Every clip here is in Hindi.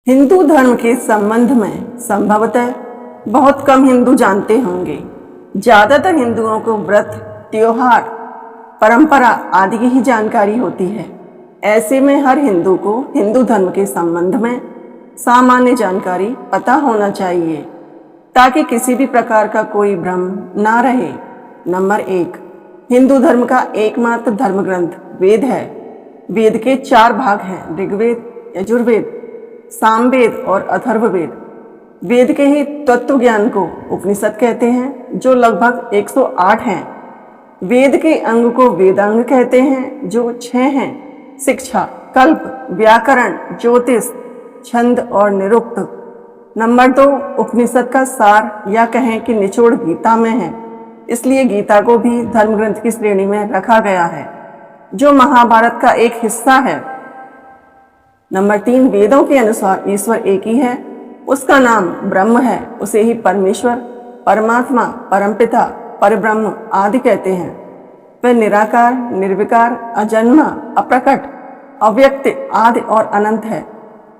हिंदू धर्म के संबंध में संभवतः बहुत कम हिंदू जानते होंगे। ज़्यादातर हिंदुओं को व्रत, त्योहार, परंपरा आदि की ही जानकारी होती है। ऐसे में हर हिंदू को हिंदू धर्म के संबंध में सामान्य जानकारी पता होना चाहिए ताकि किसी भी प्रकार का कोई भ्रम ना रहे। नंबर 1, हिंदू धर्म का एकमात्र धर्म ग्रंथ वेद है। वेद के 4 भाग हैं, ऋग्वेद, यजुर्वेद, सामवेद और अथर्ववेद। वेद के ही तत्व ज्ञान को उपनिषद कहते हैं, जो लगभग 108 हैं। वेद के अंग को वेदांग कहते हैं, जो 6 हैं, शिक्षा, कल्प, व्याकरण, ज्योतिष, छंद और निरुक्त। नंबर 2, उपनिषद का सार या कहें कि निचोड़ गीता में है, इसलिए गीता को भी धर्म ग्रंथ की श्रेणी में रखा गया है, जो महाभारत का एक हिस्सा है। नंबर 3, वेदों के अनुसार ईश्वर एक ही है, उसका नाम ब्रह्म है, उसे ही परमेश्वर, परमात्मा, परमपिता, परब्रह्म आदि कहते हैं। वह निराकार, निर्विकार, अजन्मा, अप्रकट, अव्यक्त, आदि और अनंत है।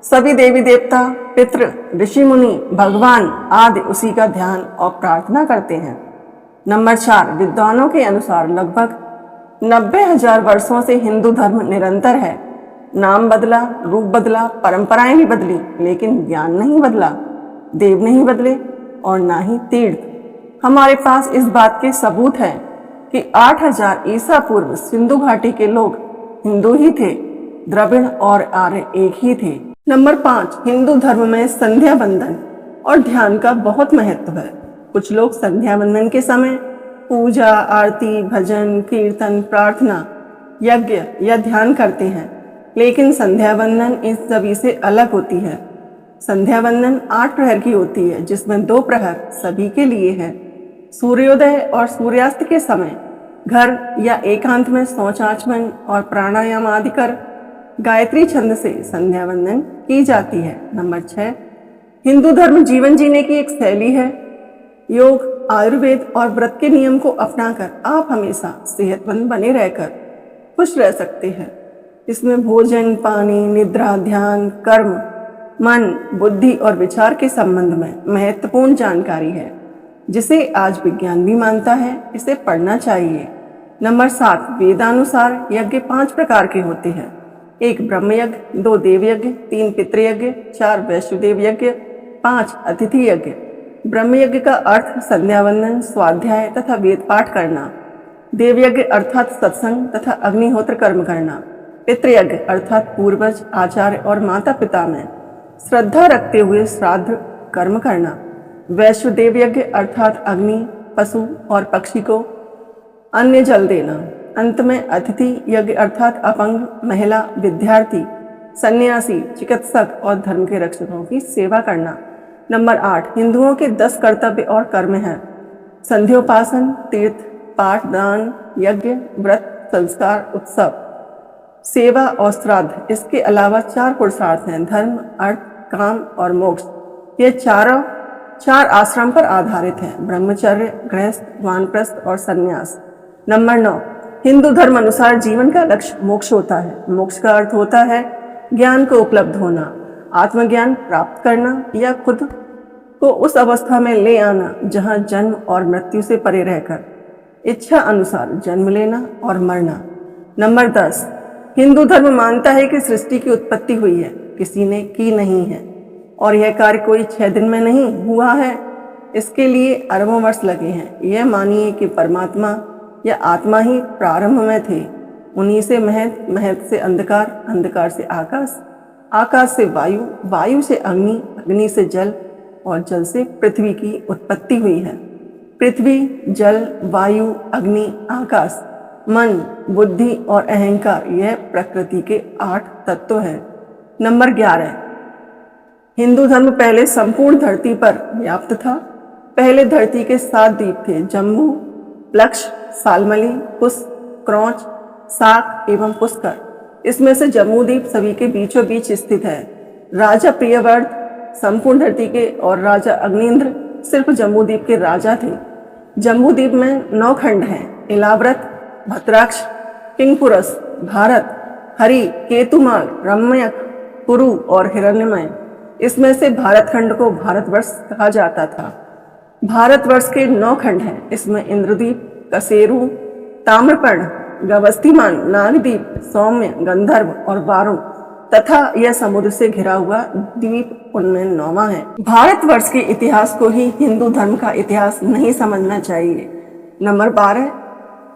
सभी देवी देवता, पितृ, ऋषि मुनि, भगवान आदि उसी का ध्यान और प्रार्थना करते हैं। नंबर 4, विद्वानों के अनुसार लगभग 90,000 वर्षों से हिंदू धर्म निरंतर है। नाम बदला, रूप बदला, परंपराएं भी बदली, लेकिन ज्ञान नहीं बदला, देव नहीं बदले और ना ही तीर्थ। हमारे पास इस बात के सबूत हैं कि 8000 ईसा पूर्व सिंधु घाटी के लोग हिंदू ही थे, द्रविड़ और आर्य एक ही थे। नंबर 5, हिंदू धर्म में संध्या बंदन और ध्यान का बहुत महत्व है। कुछ लोग संध्या बंदन के समय पूजा, आरती, भजन, कीर्तन, प्रार्थना, यज्ञ या ध्यान करते हैं, लेकिन संध्या बंदन इस सभी से अलग होती है। संध्या बंदन 8 प्रहर की होती है, जिसमें 2 प्रहर सभी के लिए है। सूर्योदय और सूर्यास्त के समय घर या एकांत में शौच आचमन और प्राणायाम आदि कर गायत्री छंद से संध्या बंदन की जाती है। नंबर 6, हिंदू धर्म जीवन जीने की एक शैली है। योग, आयुर्वेद और व्रत के नियम को अपनाकर आप हमेशा सेहतमंद बने रहकर खुश रह सकते हैं। इसमें भोजन, पानी, निद्रा, ध्यान, कर्म, मन, बुद्धि और विचार के संबंध में महत्वपूर्ण जानकारी है, जिसे आज विज्ञान भी मानता है। इसे पढ़ना चाहिए। नंबर 7, वेदानुसार यज्ञ 5 प्रकार के होते हैं। 1 ब्रह्मयज्ञ, 2 देवयज्ञ, 3 पितृयज्ञ, 4 वैष्णुदेव यज्ञ, 5 अतिथि यज्ञ। ब्रह्मयज्ञ का अर्थ संध्या वंदन, स्वाध्याय तथा वेद पाठ करना। देवयज्ञ अर्थात सत्संग तथा अग्निहोत्र कर्म करना। पितृयज्ञ अर्थात पूर्वज, आचार्य और माता पिता में श्रद्धा रखते हुए श्राद्ध कर्म करना। वैष्णुदेव यज्ञ अर्थात अग्नि, पशु और पक्षी को अन्न जल देना। अंत में अतिथि यज्ञ अर्थात अपंग, महिला, विद्यार्थी, सन्यासी, चिकित्सक और धर्म के रक्षकों की सेवा करना। नंबर 8, हिंदुओं के 10 कर्तव्य और कर्म हैं। संध्योपासन, तीर्थ, पाठ, दान, यज्ञ, व्रत, संस्कार, उत्सव, सेवा और श्राद्ध। इसके अलावा 4 पुरुषार्थ हैं, धर्म, अर्थ, काम और मोक्ष। ये चारों 4 आश्रम पर आधारित हैं, ब्रह्मचर्य, गृहस्थ, वानप्रस्थ और संन्यास। नंबर 9, हिंदू धर्म अनुसार जीवन का लक्ष्य मोक्ष होता है। मोक्ष का अर्थ होता है ज्ञान को उपलब्ध होना, आत्मज्ञान प्राप्त करना या खुद को उस अवस्था में ले आना जहाँ जन्म और मृत्यु से परे रहकर इच्छा अनुसार जन्म लेना और मरना। नंबर 10, हिंदू धर्म मानता है कि सृष्टि की उत्पत्ति हुई है, किसी ने की नहीं है, और यह कार्य कोई 6 दिन में नहीं हुआ है, इसके लिए अरबों वर्ष लगे हैं। यह मानिए कि परमात्मा या आत्मा ही प्रारंभ में थे, उन्हीं से महत, महत से अंधकार, अंधकार से आकाश, आकाश से वायु, वायु से अग्नि, अग्नि से जल और जल से पृथ्वी की उत्पत्ति हुई है। पृथ्वी, जल, वायु, अग्नि, आकाश, मन, बुद्धि और अहंकार, यह प्रकृति के 8 तत्व हैं। नंबर 11, हिंदू धर्म पहले संपूर्ण धरती पर व्याप्त था। पहले धरती के 7 द्वीप थे, जम्मू, लक्ष, सालमली, कुश, क्रौच, साक एवं पुष्कर। इसमें से जम्मू द्वीप सभी के बीचों बीच स्थित है। राजा प्रियव्रत संपूर्ण धरती के और राजा अग्निंद्र सिर्फ जम्मू द्वीप के राजा थे। जम्मू द्वीप में 9 खंड हैं, इलाव्रत, भद्राक्ष, किंगपुरस, भारत, हरि, केतुमाल, रम्यक, कुरु और हिरण्यमय। इसमें से भारतखंड को भारतवर्ष कहा जाता था। भारतवर्ष के 9 खंड हैं। इसमें इंद्रद्वीप, कसेरू, ताम्रपर्ण, गवस्तिमान, नागद्वीप, सौम्य, गंधर्व और वारुण तथा यह समुद्र से घिरा हुआ द्वीप उनमें 9वां है। भारतवर्ष के इतिहास को ही हिंदू धर्म का इतिहास नहीं समझना चाहिए। नंबर 12,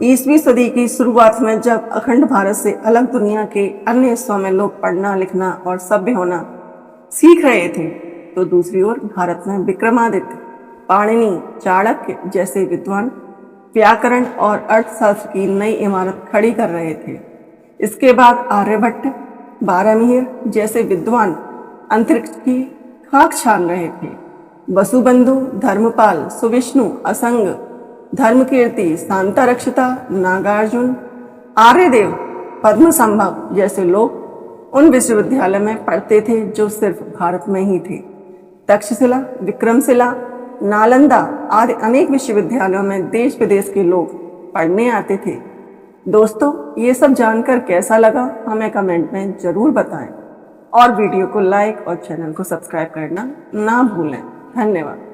ईसवीं सदी की शुरुआत में जब अखंड भारत से अलग दुनिया के अन्य हिस्सों में लोग पढ़ना, लिखना और सभ्य होना सीख रहे थे, तो दूसरी ओर भारत में विक्रमादित्य, पाणिनि, चाणक्य जैसे विद्वान व्याकरण और अर्थशास्त्र की नई इमारत खड़ी कर रहे थे। इसके बाद आर्यभट्ट, बारहमीर जैसे विद्वान अंतरिक्ष की खाक छान रहे थे। वसुबंधु, धर्मपाल, सुविष्णु, असंग, धर्मकीर्ति, शांतारक्षिता, नागार्जुन, आर्यदेव, पद्मसंभव जैसे लोग उन विश्वविद्यालय में पढ़ते थे जो सिर्फ भारत में ही थे। तक्षशिला, विक्रमशिला, नालंदा आदि अनेक विश्वविद्यालयों में देश विदेश के लोग पढ़ने आते थे। दोस्तों, ये सब जानकर कैसा लगा हमें कमेंट में ज़रूर बताएं और वीडियो को लाइक और चैनल को सब्सक्राइब करना ना भूलें। धन्यवाद।